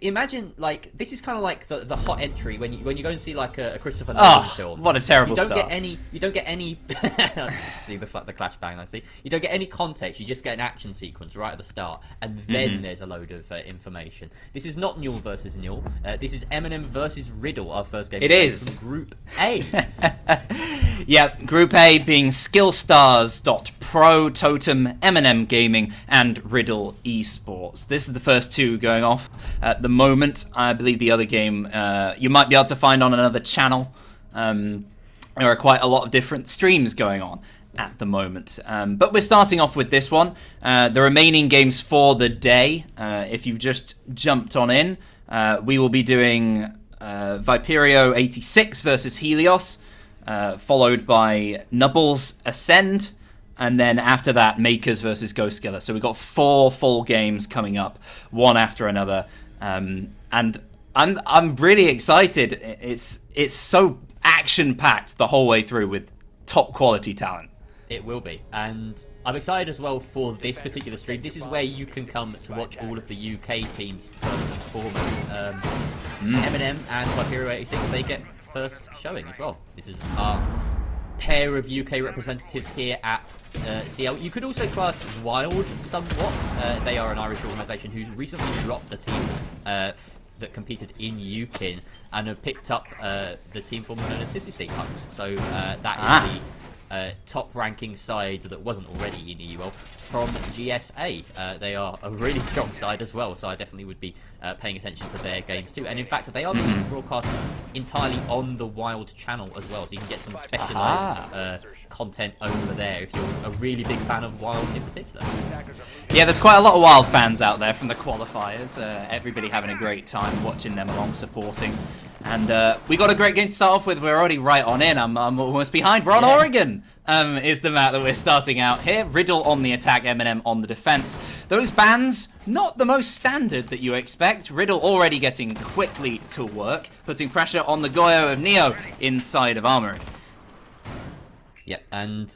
Imagine, like, this is kind of like the hot entry when you go and see like a Christopher Nolan film. What a terrible start. You don't get any see the clash bang I see. You don't get any context. You just get an action sequence right at the start, and then there's a load of information. This is not Newell versus Newell. This is MnM versus Riddle. Our first game. It is from Group A. Yep, Group A being Skillstars.pro, Totem, MnM Gaming, and Riddle Esports. This is the first two going off at the moment. I believe the other game you might be able to find on another channel. There are quite a lot of different streams going on at the moment. But we're starting off with this one. The remaining games for the day, if you've just jumped on in, we will be doing Viperio 86 versus Helios, followed by Nubbles Ascend, and then after that, Makers versus Ghostkiller. So we've got 4 full games coming up, one after another, and I'm really excited. It's so action-packed the whole way through with top quality talent. It will be, and I'm excited as well for this particular stream. This is where you can come to watch all of the UK teams first and foremost. MnM and Viperio 86, they get first showing as well. This is our pair of UK representatives here at CL. You could also class Wild somewhat. They are an Irish organisation who recently dropped the team that competed in UKIN and have picked up the team formerly known as Sissy State Hunks. So that is the top ranking side that wasn't already in EUL from GSA. They are a really strong side as well, so I definitely would be paying attention to their games too. And in fact, they are being broadcast entirely on the Wild channel as well, so you can get some specialised content over there if you're a really big fan of Wild in particular. Yeah, there's quite a lot of Wild fans out there from the qualifiers. Everybody having a great time watching them along, supporting. And we got a great game to start off with. We're already right on in. I'm almost behind. We're on Oregon. Is the map that we're starting out here. Riddle on the attack, MnM on the defense. Those bans, not the most standard that you expect. Riddle already getting quickly to work, putting pressure on the Goyo of Neo inside of Armory. Yep, and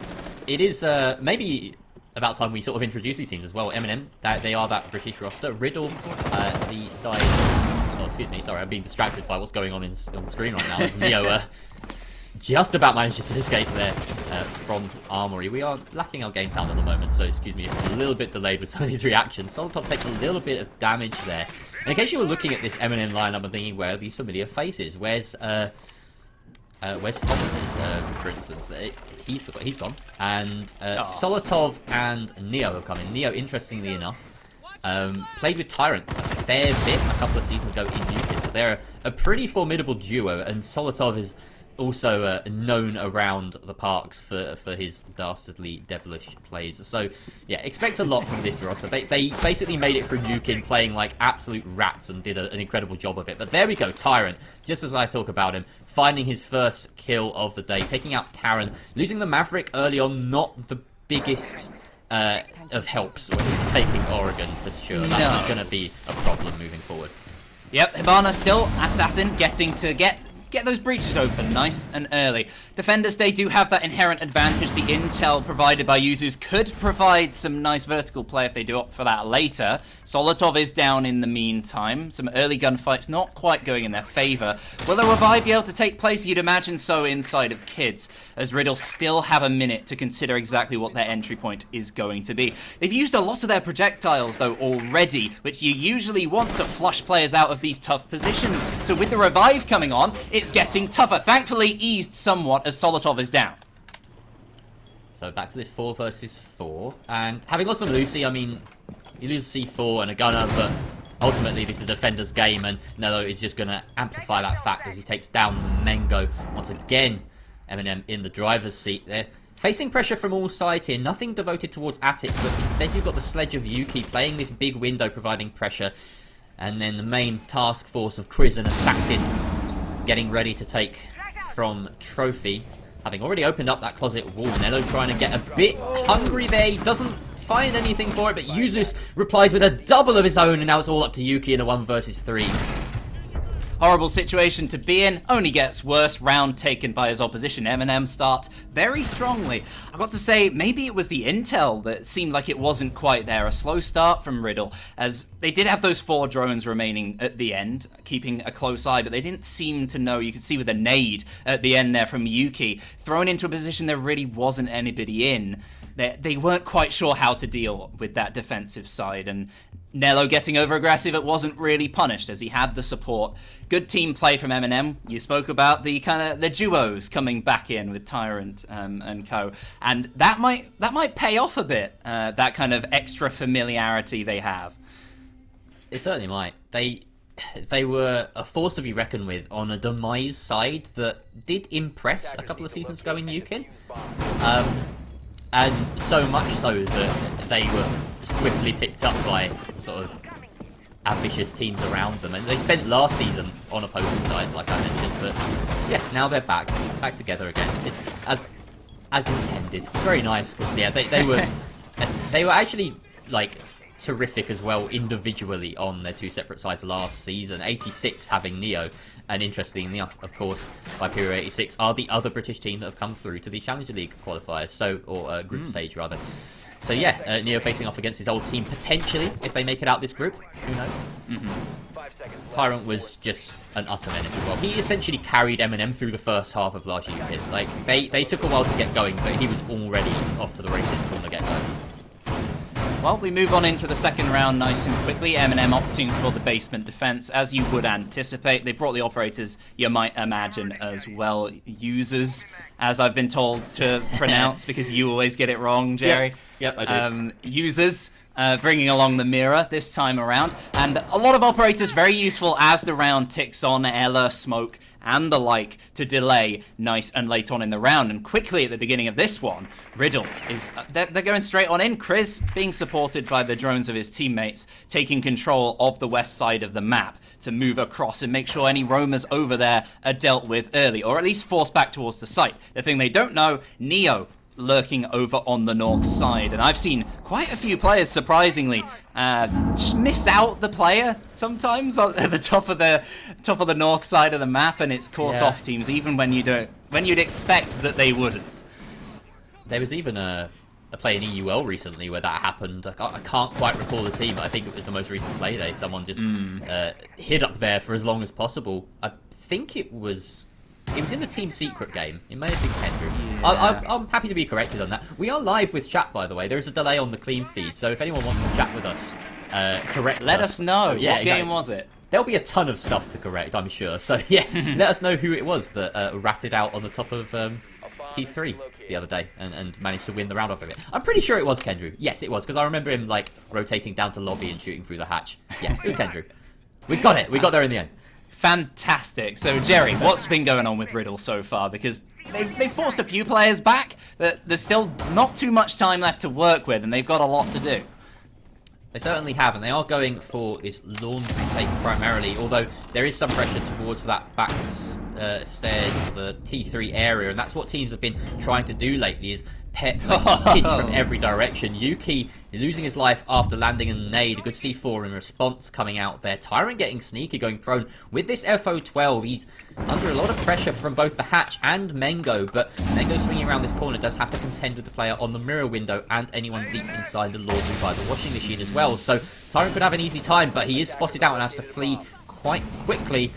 it is maybe about time we sort of introduce these teams as well. MnM, they are that British roster. Riddle, the side... Oh, excuse me, sorry, I'm being distracted by what's going on on the screen right now. As Neo just about manages to escape there from Armory. We are lacking our game sound at the moment, so excuse me if I'm a little bit delayed with some of these reactions. Solitop takes a little bit of damage there. And in case you were looking at this MnM lineup and thinking, where are these familiar faces? Where's Foster's, for instance? He's gone. And Solitov and Neo have come in. Neo, interestingly enough, played with Tyrant a fair bit a couple of seasons ago in UKIN, so they're a pretty formidable duo, and Solitov is also known around the parks for his dastardly devilish plays. So yeah, expect a lot from this roster. They basically made it through UKIN playing like absolute rats and did an incredible job of it. But there we go, Tyrant, just as I talk about him, finding his first kill of the day, taking out Taran, losing the Maverick early on, not the biggest of helps when you're taking Oregon for sure. That's going to be a problem moving forward. Yep, Hibana still assassin, getting to get those breaches open nice and early. Defenders, they do have that inherent advantage. The intel provided by Yuzus could provide some nice vertical play if they do opt for that later. Solitov is down in the meantime. Some early gunfights not quite going in their favour. Will a revive be able to take place? You'd imagine so inside of Kids, as Riddle still have a minute to consider exactly what their entry point is going to be. They've used a lot of their projectiles though already, which you usually want to flush players out of these tough positions. So with the revive coming on, it's getting tougher. Thankfully eased somewhat as Solitov is down. So back to this 4 versus 4. And having lost on Lucy, I mean, you lose C4 and a gunner, but ultimately this is a defender's game, and Nello is just going to amplify that fact as he takes down Mengo. Once again, MnM in the driver's seat there. Facing pressure from all sides here, nothing devoted towards Attic, but instead you've got the Sledge of Yuki playing this big window, providing pressure. And then the main task force of Chris and Assassin getting ready to take from Trophy, having already opened up that closet wall. Nello trying to get a bit hungry there. He doesn't find anything for it, but Yuzus replies with a double of his own, and now it's all up to Yuki in a 1 versus 3. horrible situation to be in. Only gets worse. Round taken by his opposition. MnM start very strongly. I've got to say, maybe it was the intel that seemed like it wasn't quite there. A slow start from Riddle, as they did have those 4 drones remaining at the end, keeping a close eye, but they didn't seem to know. You could see with a nade at the end there from Yuki, thrown into a position there really wasn't anybody in. They weren't quite sure how to deal with that defensive side, and Nello getting over aggressive, it wasn't really punished as he had the support. Good team play from MnM. You spoke about the the duos coming back in with Tyrant and co, and that might pay off a bit. That kind of extra familiarity they have. It certainly might. They were a force to be reckoned with on a demise side that did impress a couple of seasons ago in EUCL. And so much so that they were swiftly picked up by sort of ambitious teams around them. And they spent last season on opposing sides, like I mentioned. But yeah, now they're back together again. It's as intended. It's very nice because yeah, they were actually like terrific as well individually on their 2 separate sides last season. 86 having Neo, and interestingly enough, of course, Viperio 86 are the other British team that have come through to the Challenger League qualifiers, or group stage rather. So yeah, Neo facing off against his old team potentially if they make it out this group. Who knows? Tyrant was just an utter menace as well. He essentially carried MnM through the first half of last year. Like they took a while to get going, but he was already off to the races from the get-go. Well, we move on into the second round nice and quickly. MnM opting for the basement defense, as you would anticipate. They brought the operators, you might imagine, as well. Users, as I've been told to pronounce, because you always get it wrong, Jerry. Yep, I do. Users, bringing along the mirror this time around. And a lot of operators very useful as the round ticks on. Ella, Smoke, and the like to delay nice and late on in the round. And quickly at the beginning of this one, Riddle is they're going straight on in. Chris being supported by the drones of his teammates, taking control of the west side of the map to move across and make sure any roamers over there are dealt with early, or at least forced back towards the site. The thing they don't know, Neo lurking over on the north side, and I've seen quite a few players surprisingly just miss out the player sometimes at the top of the north side of the map, and it's caught off teams even when you'd expect that they wouldn't. There was even a play in EUL recently where that happened. I can't quite recall the team, but I think it was the most recent Playday. Someone just hid up there for as long as possible. I think it was in the Team Secret game. It may have been Kendrick. Yeah. I'm happy to be corrected on that. We are live with chat, by the way. There is a delay on the clean feed, so if anyone wants to chat with us, let us know. Yeah, what game was it? There'll be a ton of stuff to correct, I'm sure. So yeah, let us know who it was that ratted out on the top of T3 the other day and managed to win the round off of it. I'm pretty sure it was Kendrew. Yes, it was, because I remember him like rotating down to lobby and shooting through the hatch. Yeah, it was Kendrew. We got it. We got there in the end. Fantastic. So, Jerry, what's been going on with Riddle so far? Because they've forced a few players back, but there's still not too much time left to work with, and they've got a lot to do. They certainly have, and they are going for this laundry take primarily, although there is some pressure towards that back stairs, the T3 area, and that's what teams have been trying to do lately, is pinch from every direction. Yuki losing his life after landing a nade. A good C4 in response coming out there. Tyrant getting sneaky, going prone. With this FO12, he's under a lot of pressure from both the hatch and Mengo, but Mengo swinging around this corner does have to contend with the player on the mirror window and anyone deep inside the laundry by the washing machine as well. So Tyrant could have an easy time, but he is spotted out and has to flee quite quickly.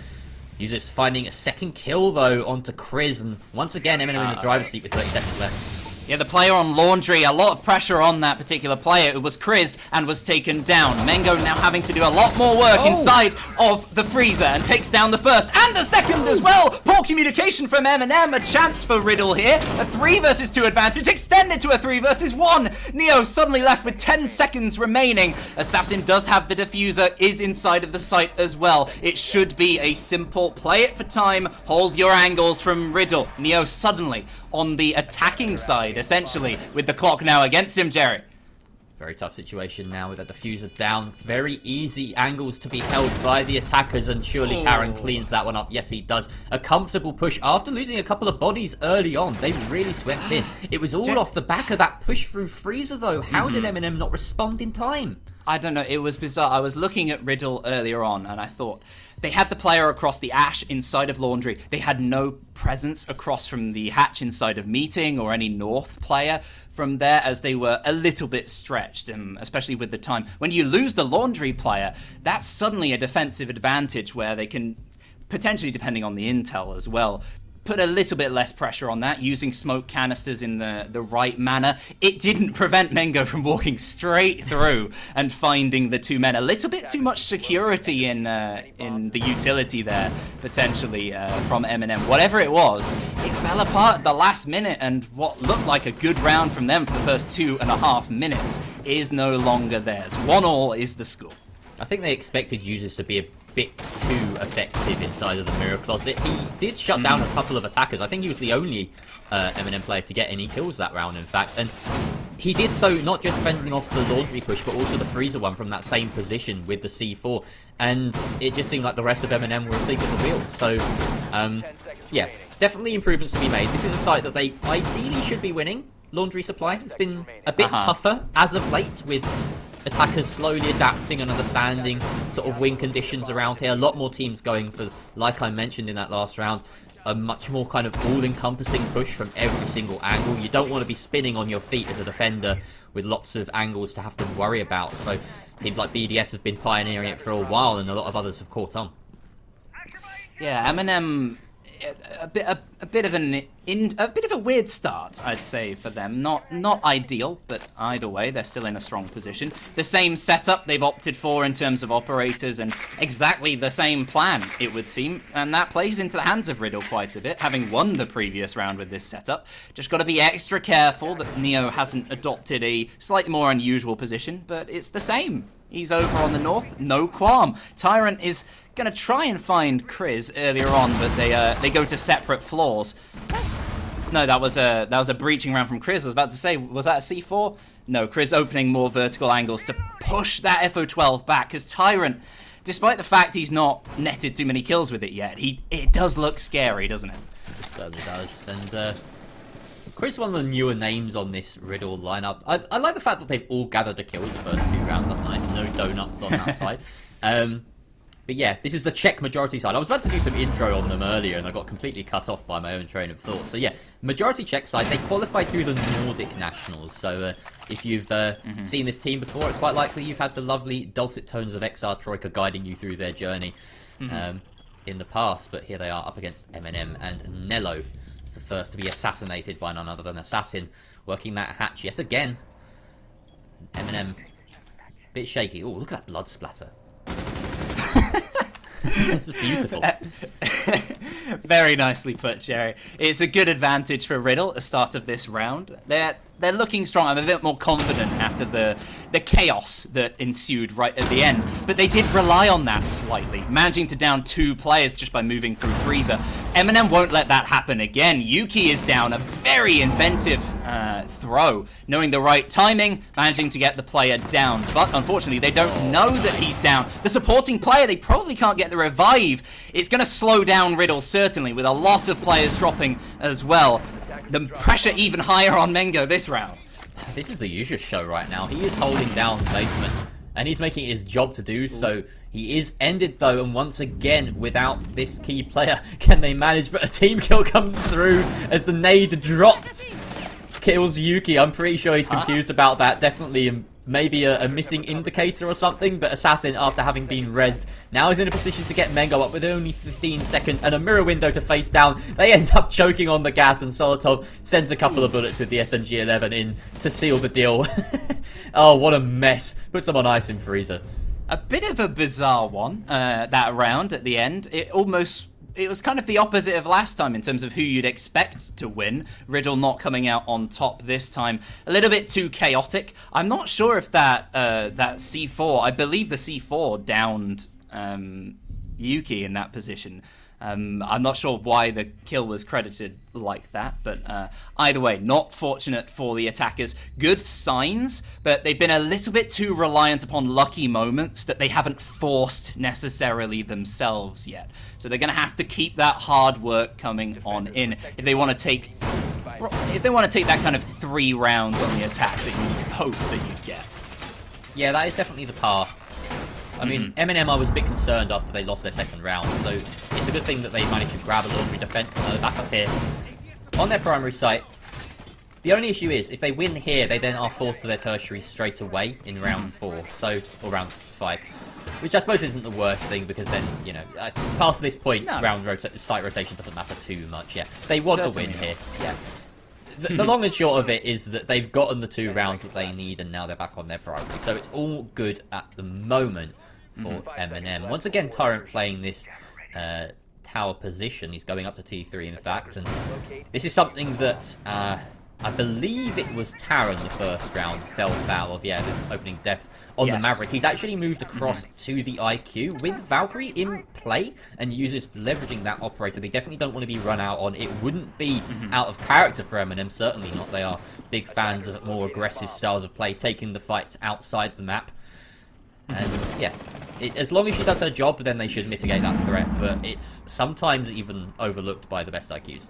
Users finding a second kill though onto Chris, and once again MnM in the driver's seat with 30 seconds left. Yeah, the player on laundry, a lot of pressure on that particular player. It was Chris and was taken down. Mengo now having to do a lot more work inside of the freezer and takes down the first and the second as well. Poor communication from MnM. A chance for Riddle here. A 3 versus 2 advantage extended to a 3 versus 1. Neo suddenly left with 10 seconds remaining. Assassin does have the diffuser, is inside of the site as well. It should be a simple play it for time, hold your angles from Riddle. Neo suddenly on the attacking side, essentially, with the clock now against him, Jerry. Very tough situation now with that diffuser down. Very easy angles to be held by the attackers, and surely Taran cleans that one up. Yes, he does. A comfortable push after losing a couple of bodies early on. They really swept in. It was all off the back of that push through freezer, though. How did MnM not respond in time? I don't know, it was bizarre. I was looking at Riddle earlier on, and I thought, they had the player across the Ash inside of Laundry. They had no presence across from the hatch inside of Meeting or any North player from there, as they were a little bit stretched, especially with the time. When you lose the Laundry player, that's suddenly a defensive advantage where they can, potentially depending on the intel as well, put a little bit less pressure on that, using smoke canisters in the right manner. It didn't prevent Mengo from walking straight through and finding the 2 men. A little bit too much security in the utility there, potentially, from MnM. Whatever it was, it fell apart at the last minute, and what looked like a good round from them for the first 2.5 minutes is no longer theirs. 1-1 is the score. I think they expected users to be a bit too effective inside of the mirror closet. He did shut down a couple of attackers. I think he was the only MnM player to get any kills that round, in fact. And he did so not just fending off the Laundry push, but also the Freezer one from that same position with the C4. And it just seemed like the rest of MnM were asleep at the wheel. So, yeah, definitely improvements to be made. This is a site that they ideally should be winning. Laundry Supply. It's been a bit tougher as of late, with attackers slowly adapting and understanding sort of win conditions around here. A lot more teams going for, like I mentioned in that last round, a much more kind of all-encompassing push from every single angle. You don't want to be spinning on your feet as a defender with lots of angles to have to worry about. So teams like BDS have been pioneering it for a while, and a lot of others have caught on. Yeah, MnM, a bit of a weird start, I'd say, for them. Not ideal, but either way, they're still in a strong position. The same setup they've opted for in terms of operators, and exactly the same plan, it would seem. And that plays into the hands of Riddle quite a bit, having won the previous round with this setup. Just got to be extra careful that Neo hasn't adopted a slightly more unusual position, but it's the same. He's over on the north, no qualm. Tyrant is going to try and find Chris earlier on, but they go to separate floors. No, that was a breaching round from Chris. I was about to say, was that a C4? No, Chris opening more vertical angles to push that FO12 back, because Tyrant, despite the fact he's not netted too many kills with it yet, it does look scary, doesn't it? It certainly does. And Chris is one of the newer names on this Riddle lineup. I like the fact that they've all gathered a kill in the first 2 rounds. That's nice. No donuts on that side. But yeah, this is the Czech majority side. I was about to do some intro on them earlier, and I got completely cut off by my own train of thought. So yeah, majority Czech side. They qualified through the Nordic Nationals. So if you've seen this team before, it's quite likely you've had the lovely dulcet tones of XR Troika guiding you through their journey in the past. But here they are up against MnM, and Nello is the first to be assassinated by none other than Assassin, working that hatch yet again. MnM, bit shaky. Oh, look at that blood splatter. It's beautiful. Very nicely put, Jerry. It's a good advantage for Riddle at the start of this round. They're looking strong. I'm a bit more confident after the chaos that ensued right at the end. But they did rely on that slightly, managing to down 2 players just by moving through Freezer. MnM won't let that happen again. Yuki is down, a very inventive throw, knowing the right timing, managing to get the player down. But unfortunately, they don't know that he's down. The supporting player, they probably can't get the revive. It's going to slow down Riddle, certainly, with a lot of players dropping as well. The pressure even higher on Mengo this round. This is the usual show right now. He is holding down the basement, and he's making it his job to do so. He is ended, though, and once again, without this key player, can they manage? But a team kill comes through as the nade dropped. Kills Yuki. I'm pretty sure he's confused about that. Definitely maybe a missing indicator or something, but Assassin, after having been rezzed, now is in a position to get Mengo up with only 15 seconds and a mirror window to face down. They end up choking on the gas, and Solotov sends a couple of bullets with the SMG-11 in to seal the deal. Oh, what a mess. Puts them on ice in Freezer. A bit of a bizarre one, that round at the end. It was kind of the opposite of last time in terms of who you'd expect to win. Riddle not coming out on top this time. A little bit too chaotic. I'm not sure if that C4, I believe the C4 downed Yuki in that position. I'm not sure why the kill was credited like that, but either way, not fortunate for the attackers. Good signs, but they've been a little bit too reliant upon lucky moments that they haven't forced necessarily themselves yet. So they're going to have to keep that hard work coming on in if they want to take that kind of 3 rounds on the attack that you hope that you'd get. Yeah, that is definitely the path. I mean, MnM, I was a bit concerned after they lost their second round, so it's a good thing that they managed to grab a laundry defense and they're back up here on their primary site. The only issue is, if they win here, they then are forced to their tertiary straight away in round 4, so, or round 5. Which I suppose isn't the worst thing, because then, you know, past this point, site rotation doesn't matter too much, yeah. They want to win here, yes. The long and short of it is that they've gotten the 2 rounds that they need, and now they're back on their primary. So it's all good at the moment for MnM. Once again, Tyrant playing this tower position. He's going up to T3, in fact, and this is something that I believe it was Taran the first round fell foul of, yeah, the opening death on the Maverick. He's actually moved across to the IQ with Valkyrie in play and uses leveraging that operator. They definitely don't want to be run out on. It wouldn't be out of character for MnM, certainly not. They are big fans of more aggressive styles of play, taking the fights outside the map. And yeah, as long as she does her job, then they should mitigate that threat, but it's sometimes even overlooked by the best IQs.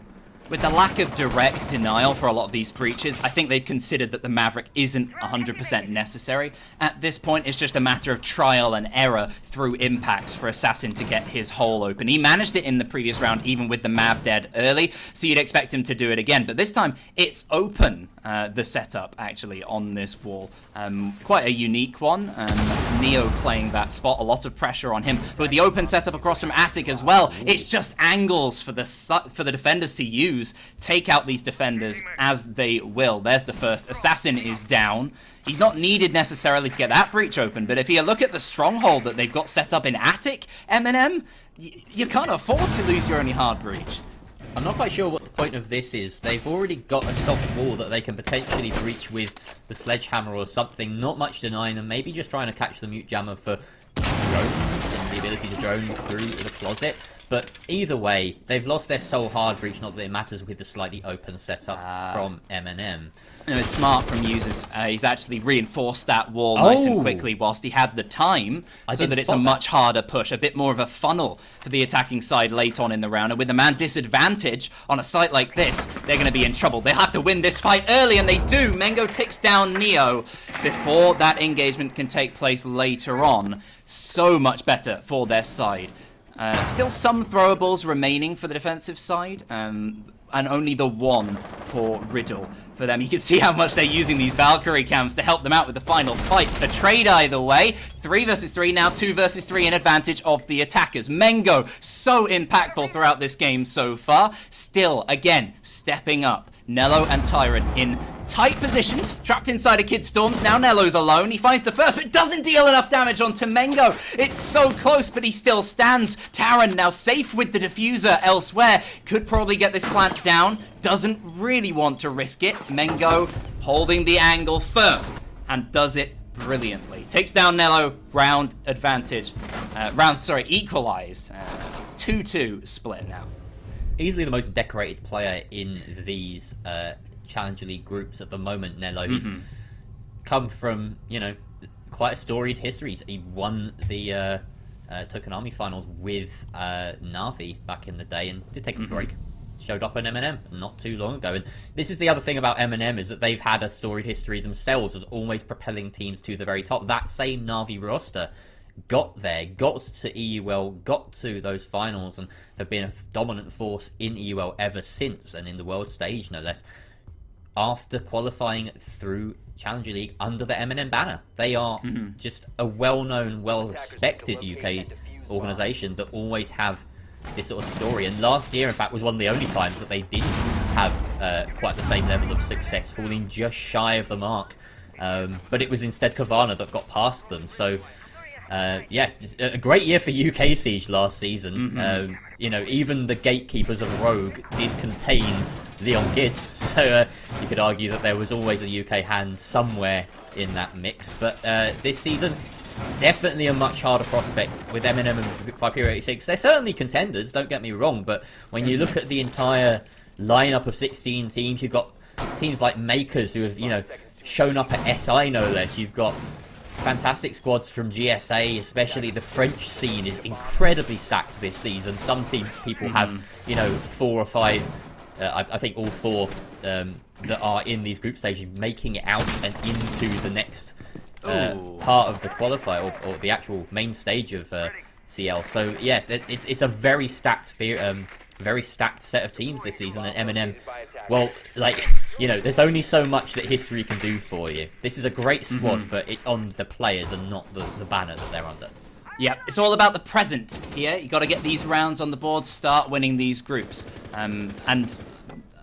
With the lack of direct denial for a lot of these breaches, I think they've considered that the Maverick isn't 100% necessary. At this point, it's just a matter of trial and error through impacts for Assassin to get his hole open. He managed it in the previous round, even with the Mav dead early, so you'd expect him to do it again. But this time, it's open, the setup, actually, on this wall. Quite a unique one. Neo playing that spot, a lot of pressure on him. But with the open setup across from Attic as well, it's just angles for the defenders to use. Take out these defenders as they will. There's the first. Assassin is down. He's not needed necessarily to get that breach open, but if you look at the stronghold that they've got set up in Attic, MnM, you can't afford to lose your only hard breach. I'm not quite sure what the point of this is. They've already got a soft wall that they can potentially breach with the sledgehammer or something. Not much denying them. Maybe just trying to catch the mute jammer for drones and the ability to drone through the closet. But either way, they've lost their soul hard breach, not that it matters with the slightly open setup from MnM. You know, it's smart from users. He's actually reinforced that wall nice and quickly whilst he had the time, so that it's a much harder push, a bit more of a funnel for the attacking side late on in the round. And with the man disadvantage on a site like this, they're going to be in trouble. They have to win this fight early, and they do. Mengo ticks down Neo before that engagement can take place later on. So much better for their side. Still some throwables remaining for the defensive side, and only the one for Riddle. For them, you can see how much they're using these Valkyrie cams to help them out with the final fights. The trade either way, 3 versus 3, now 2 versus 3 in advantage of the attackers. Mengo, so impactful throughout this game so far. Still, again, stepping up. Nello and Tyrant in tight positions, trapped inside a Kid Storms. Now Nello's alone. He finds the first, but doesn't deal enough damage onto Mengo. It's so close, but he still stands. Taran now safe with the diffuser elsewhere. Could probably get this plant down. Doesn't really want to risk it. Mengo holding the angle firm and does it brilliantly. Takes down Nello. Round advantage. Equalized. 2-2 split now. Easily the most decorated player in these Challenger League groups at the moment, Nello. He's come from, you know, quite a storied history. He won the Tokonami finals with Na'Vi back in the day and did take a break. Showed up in MnM not too long ago. And this is the other thing about MnM, is that they've had a storied history themselves as always propelling teams to the very top. That same Na'Vi roster got there, got to EUL, got to those finals, and have been a dominant force in EUL ever since, and in the world stage, no less, after qualifying through Challenger League under the MnM banner. They are just a well-known, well-respected UK organisation that always have this sort of story, and last year, in fact, was one of the only times that they didn't have quite the same level of success, falling just shy of the mark. But it was instead Kavana that got past them, so yeah, a great year for UK Siege last season. You know, even the gatekeepers of Rogue did contain Leon Gids, so you could argue that there was always a UK hand somewhere in that mix. But this season, it's definitely a much harder prospect with MnM and Viperia 86. They're certainly contenders, don't get me wrong, but when you look at the entire lineup of 16 teams, you've got teams like Makers who have, you know, shown up at SI no less. You've got fantastic squads from GSA, especially the French scene is incredibly stacked this season. Some people have, you know, 4 or 5, I think all 4 that are in these group stages making it out and into the next part of the qualifier or the actual main stage of CL. So yeah, it's a very stacked set of teams this season, and MnM, well, like, you know, there's only so much that history can do for you. This is a great squad, but it's on the players and not the banner that they're under. Yeah, it's all about the present here. You got to get these rounds on the board, start winning these groups. And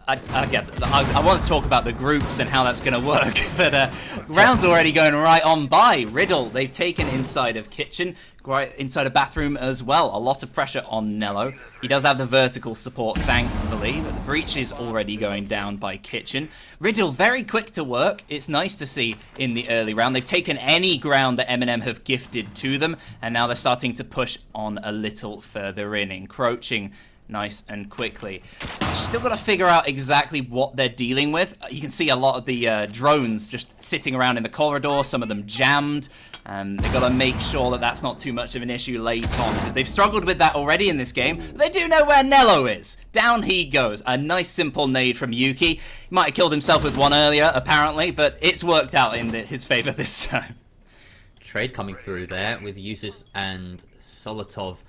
I guess I want to talk about the groups and how that's going to work, but rounds already going right on by. Riddle, they've taken inside of Kitchen, right inside of Bathroom as well. A lot of pressure on Nello. He does have the vertical support, thankfully, but the breach is already going down by Kitchen. Riddle, very quick to work. It's nice to see in the early round. They've taken any ground that MnM have gifted to them, and now they're starting to push on a little further in, encroaching nice and quickly. Still got to figure out exactly what they're dealing with. You can see a lot of the drones just sitting around in the corridor, some of them jammed. They've got to make sure that that's not too much of an issue late on, because they've struggled with that already in this game. But they do know where Nello is. Down he goes. A nice simple nade from Yuki. He might have killed himself with one earlier, apparently, but it's worked out in his favor this time. Trade coming through there with Users and Solotov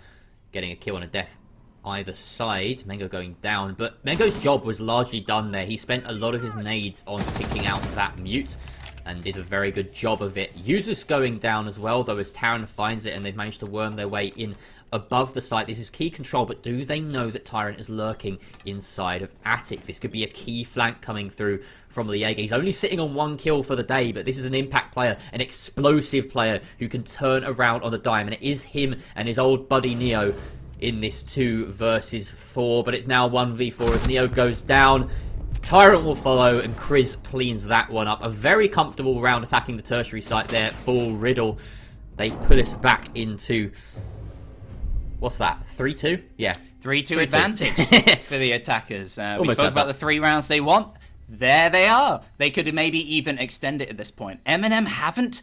getting a kill and a death either side. Mengo going down, but Mengo's job was largely done there. He spent a lot of his nades on picking out that mute and did a very good job of it. Users going down as well, though, as Taran finds it, and they've managed to worm their way in above the site. This is key control, but do they know that Tyrant is lurking inside of Attic? This could be a key flank coming through from Liege. He's only sitting on 1 kill for the day, but this is an impact player, an explosive player who can turn around on a dime, and it is him and his old buddy Neo in this 2 versus 4, but it's now 1v4 as Neo goes down. Tyrant will follow, and Chris cleans that one up. A very comfortable round attacking the tertiary site there for Riddle. They put us back into, what's that, 3-2? Yeah. 3-2 advantage for the attackers. We spoke about the 3 rounds they want. There they are. They could maybe even extend it at this point. MnM haven't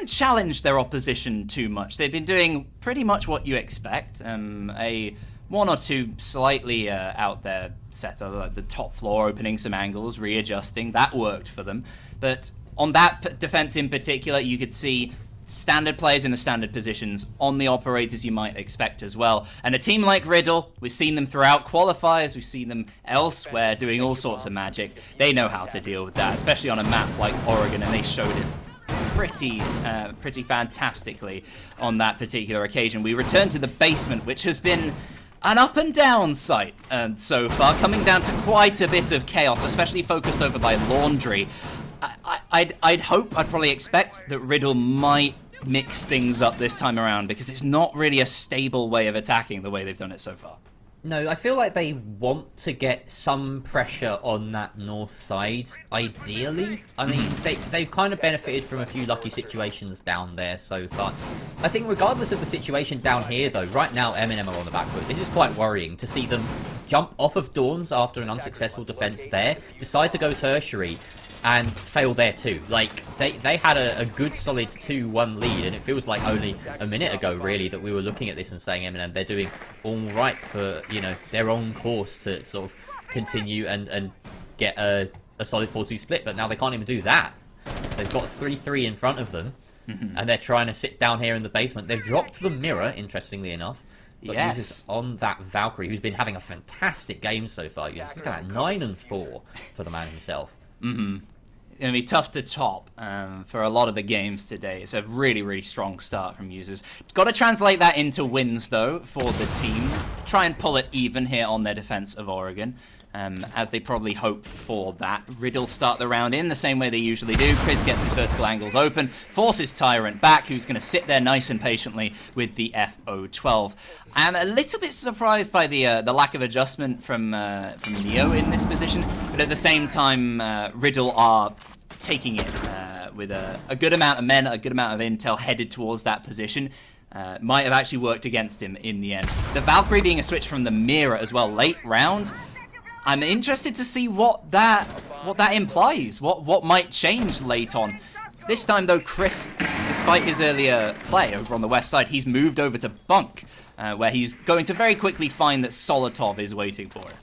challenged their opposition too much. They've been doing pretty much what you expect. A 1 or 2 slightly out there setup, like the top floor, opening some angles, readjusting. That worked for them. But on that defense in particular, you could see standard players in the standard positions on the operators you might expect as well. And a team like Riddle, we've seen them throughout qualifiers, we've seen them elsewhere doing all sorts of magic. They know how to deal with that, especially on a map like Oregon, and they showed it pretty fantastically on that particular occasion. We return to the basement, which has been an up and down site so far, coming down to quite a bit of chaos, especially focused over by Laundry. I'd probably expect that Riddle might mix things up this time around, because it's not really a stable way of attacking the way they've done it so far. No, I feel like they want to get some pressure on that north side, ideally. I mean, they've kind of benefited from a few lucky situations down there so far. I think regardless of the situation down here, though, right now MnM are on the back foot. This is quite worrying to see them jump off of Dawns after an unsuccessful defense there, decide to go tertiary, and fail there too. Like, they had a good solid 2-1 lead, and it feels like only a minute ago really that we were looking at this and saying MnM, they're doing all right for, you know, their own course to sort of continue and get a solid 4-2 split, but now they can't even do that. They've got 3-3 in front of them, and they're trying to sit down here in the basement. They've dropped the mirror, interestingly enough, but Users on that Valkyrie, who's been having a fantastic game so far. You just look at that, 9-4 for the man himself. It's going to be tough to top for a lot of the games today. It's a really, really strong start from Users. Got to translate that into wins, though, for the team. Try and pull it even here on their defense of Oregon, as they probably hope for that. Riddle start the round in the same way they usually do. Chris gets his vertical angles open, forces Tyrant back, who's going to sit there nice and patiently with the FO12. I'm a little bit surprised by the lack of adjustment from Neo in this position, but at the same time, Riddle are taking it with a good amount of men, a good amount of intel headed towards that position. Might have actually worked against him in the end. The Valkyrie being a switch from the mirror as well, late round. I'm interested to see what that implies, what might change late on. This time, though, Chris, despite his earlier play over on the west side, he's moved over to Bunk, where he's going to very quickly find that Solotov is waiting for him.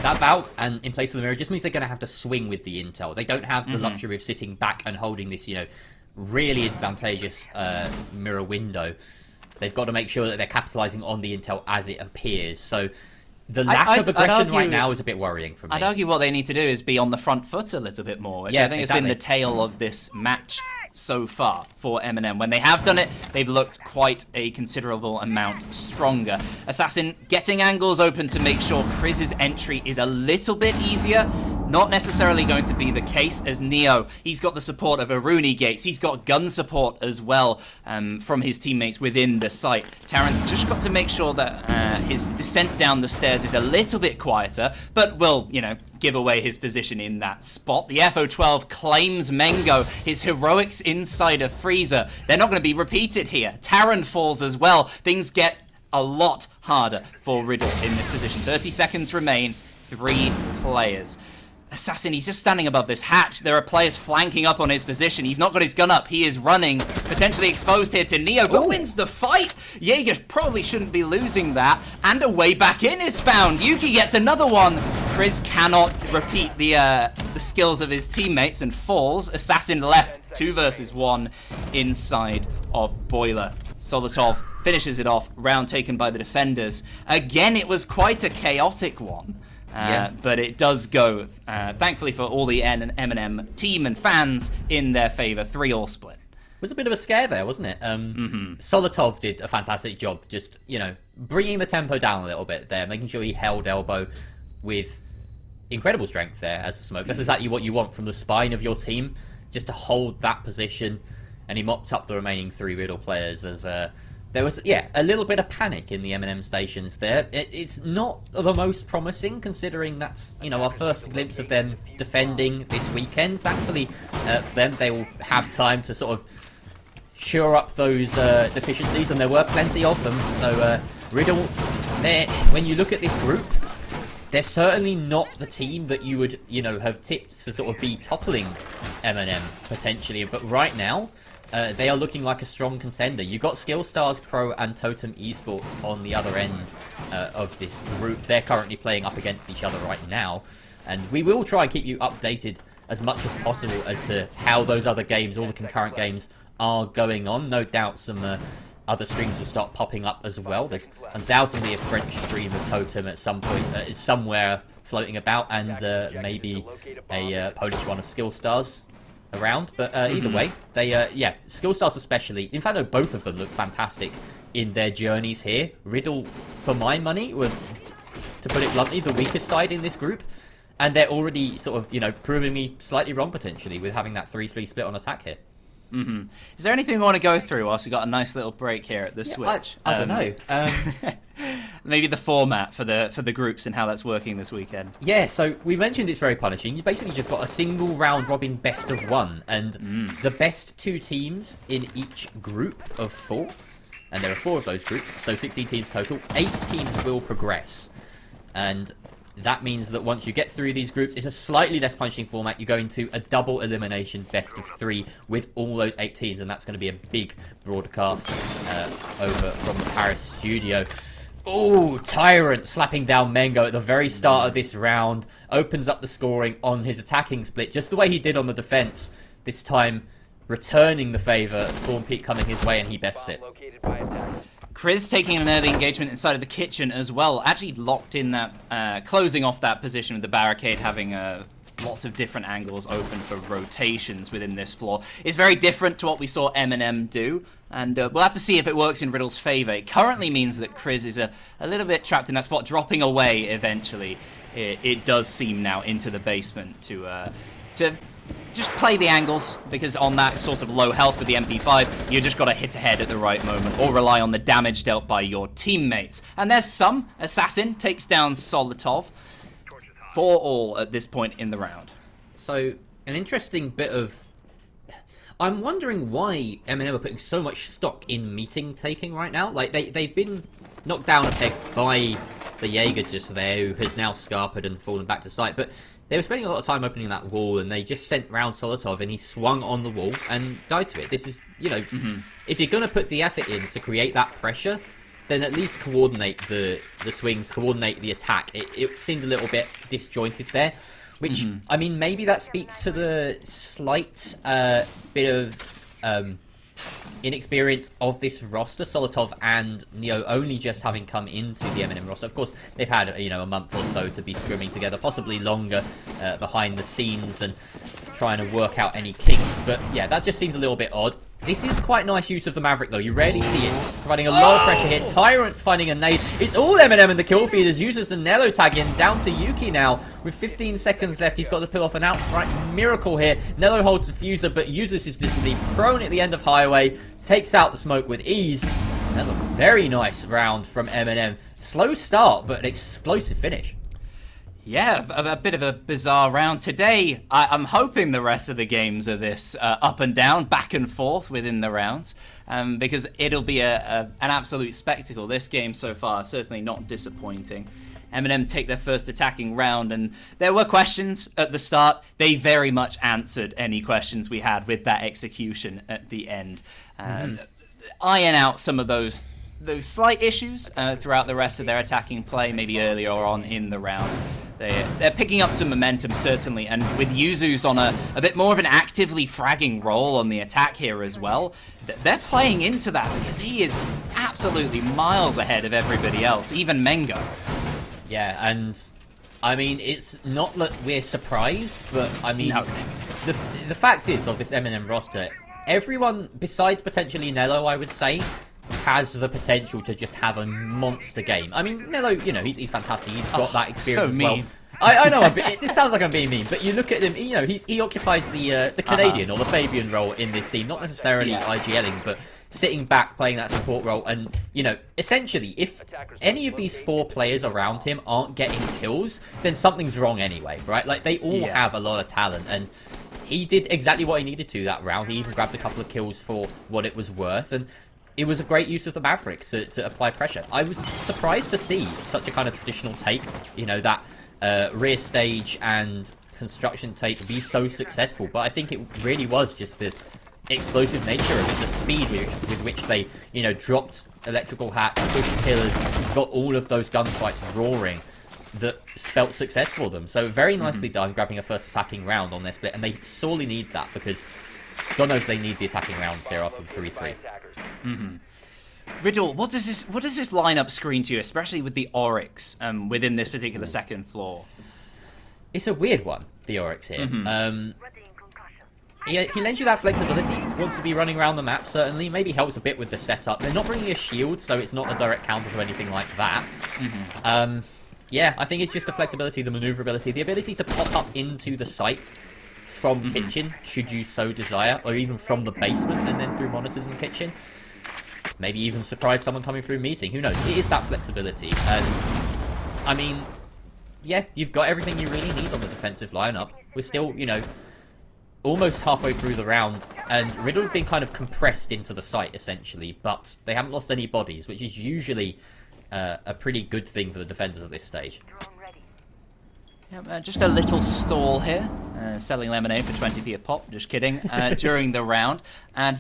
That Valk, and in place of the mirror, just means they're going to have to swing with the intel. They don't have the luxury of sitting back and holding this, you know, really advantageous mirror window. They've got to make sure that they're capitalizing on the intel as it appears. So the lack of aggression right now is a bit worrying for me. I'd argue what they need to do is be on the front foot a little bit more, which I think has been the tale of this match so far for MnM. When they have done it, they've looked quite a considerable amount stronger. Assassin getting angles open to make sure Kriz's entry is a little bit easier. Not necessarily going to be the case as Neo. He's got the support of Aruni Gates. He's got gun support as well from his teammates within the site. Terran's just got to make sure that his descent down the stairs is a little bit quieter, but will, you know, give away his position in that spot. The FO12 claims Mengo, his heroics inside of Freezer. They're not going to be repeated here. Terran falls as well. Things get a lot harder for Riddle in this position. 30 seconds remain, 3 players. Assassin, he's just standing above this hatch. There are players flanking up on his position. He's not got his gun up. He is running, potentially exposed here to Neo, but wins the fight. Jaeger probably shouldn't be losing that. And a way back in is found. Yuki gets another one. Kriz cannot repeat the skills of his teammates and falls. Assassin left 2 versus 1 inside of Boiler. Solotov finishes it off. Round taken by the defenders. Again, it was quite a chaotic one. But it does go, thankfully for all the MnM team and fans, in their favour. 3-all split. It was a bit of a scare there, wasn't it? Solotov did a fantastic job just, you know, bringing the tempo down a little bit there, making sure he held elbow with incredible strength there as the smoke. That's exactly what you want from the spine of your team, just to hold that position. And he mopped up the remaining 3 Riddle players as... there was, a little bit of panic in the MnM stations there. It's not the most promising, considering that's, you know, our first glimpse of them defending this weekend. Thankfully for them, they will have time to sort of shore up those deficiencies, and there were plenty of them. So Riddle, when you look at this group, they're certainly not the team that you would, you know, have tipped to sort of be toppling MnM potentially. But right now, they are looking like a strong contender. You've got Skillstars Pro and Totem Esports on the other end of this group. They're currently playing up against each other right now. And we will try and keep you updated as much as possible as to how those other games, all the concurrent games, are going on. No doubt some other streams will start popping up as well. There's undoubtedly a French stream of Totem at some point, somewhere floating about, and maybe a Polish one of Skillstars around. But either way, they Skillstars especially, in fact no, both of them look fantastic in their journeys here. Riddle, for my money, were, to put it bluntly, the weakest side in this group, and they're already sort of, you know, proving me slightly wrong potentially with having that 3-3 split on attack here. Is there anything we want to go through whilst we got a nice little break here at the Switch? I don't know. Maybe the format for the groups and how that's working this weekend. Yeah, so we mentioned it's very punishing. You basically just got a single round robin best of 1, and the best 2 teams in each group of 4, and there are 4 of those groups, so 16 teams total. 8 teams will progress, and that means that once you get through these groups, it's a slightly less punishing format. You go into a double elimination best of 3 with all those 8 teams, and that's going to be a big broadcast over from the Paris studio. Oh, Tyrant slapping down Mengo at the very start of this round. Opens up the scoring on his attacking split, just the way he did on the defense. This time, returning the favor. Spawn Peak coming his way, and he bests it. Kriz taking an early engagement inside of the kitchen as well. Actually locked in that, closing off that position with the barricade, having lots of different angles open for rotations within this floor. It's very different to what we saw MnM do, and we'll have to see if it works in Riddle's favor. It currently means that Kriz is a little bit trapped in that spot, dropping away eventually. It does seem now into the basement to just play the angles, because on that sort of low health with the MP5, you just got to hit ahead at the right moment or rely on the damage dealt by your teammates. And there's some. Assassin takes down Solotov. 4-all at this point in the round. So, an interesting bit of... I'm wondering why MnM are putting so much stock in meeting taking right now. Like, they've been knocked down a peg by the Jaeger just there, who has now scarpered and fallen back to sight. But they were spending a lot of time opening that wall, and they just sent round Solotov, and he swung on the wall and died to it. This is, you know, if you're going to put the effort in to create that pressure, then at least coordinate the swings, coordinate the attack. It seemed a little bit disjointed there, which, I mean, maybe that speaks to the slight bit of inexperience of this roster. Solotov and Neo only just having come into the MnM roster. Of course, they've had, a month or so to be scrimming together, possibly longer behind the scenes and trying to work out any kinks. But yeah, that just seems a little bit odd. This is quite nice use of the Maverick, though. You rarely see it. Providing a lot of pressure here. Tyrant finding a nade. It's all MnM in the kill feed as uses the Nello tag in. Down to Yuki now. With 15 seconds left, he's got to pull off an outright miracle here. Nello holds the fuser, but uses his disbelief. Prone at the end of Highway. Takes out the smoke with ease. That's a very nice round from MnM. Slow start, but an explosive finish. Yeah, a bit of a bizarre round. Today, I'm hoping the rest of the games are this up and down, back and forth within the rounds, because it'll be an absolute spectacle. This game so far, certainly not disappointing. MnM take their first attacking round, and there were questions at the start. They very much answered any questions we had with that execution at the end. Iron out some of those slight issues throughout the rest of their attacking play, maybe earlier on in the round. They're picking up some momentum, certainly, and with Yuzu's on a bit more of an actively fragging role on the attack here as well, they're playing into that because he is absolutely miles ahead of everybody else, even Mengo. Yeah, and I mean, it's not that we're surprised, but I mean, No. the fact is of this MnM roster, everyone besides potentially Nello, I would say, has the potential to just have a monster game. I mean, Nello, he's fantastic. He's got that experience so as well. mean. I know, this sounds like I'm being mean, but you look at him, he occupies the Canadian or the Fabian role in this team, not necessarily IGLing, but sitting back, playing that support role, and, essentially, if any of these 4 players around him aren't getting kills, then something's wrong anyway, right? Like, they all have a lot of talent, and he did exactly what he needed to that round. He even grabbed a couple of kills for what it was worth, and it was a great use of the Maverick to apply pressure. I was surprised to see such a kind of traditional take, that rear stage and construction take be so successful, but I think it really was just the explosive nature of it, the speed with which they, dropped electrical hat, pushed pillars, got all of those gunfights roaring that spelt success for them. So very nicely done, grabbing a first attacking round on their split, and they sorely need that because God knows they need the attacking rounds here after the 3-3. Riddle, what does this lineup screen to you, especially with the Oryx within this particular second floor? It's a weird one, the Oryx here. He lends you that flexibility, wants to be running around the map, certainly. Maybe helps a bit with the setup. They're not bringing a shield, so it's not a direct counter to anything like that. Yeah, I think it's just the flexibility, the maneuverability, the ability to pop up into the site from kitchen, should you so desire, or even from the basement and then through monitors in kitchen. Maybe even surprise someone coming through meeting. Who knows? It is that flexibility. And, I mean, yeah, you've got everything you really need on the defensive lineup. We're still, almost halfway through the round, and Riddle's been kind of compressed into the site, essentially, but they haven't lost any bodies, which is usually a pretty good thing for the defenders at this stage. Yeah, just a little stall here, selling lemonade for 20p a pop, just kidding, during the round, and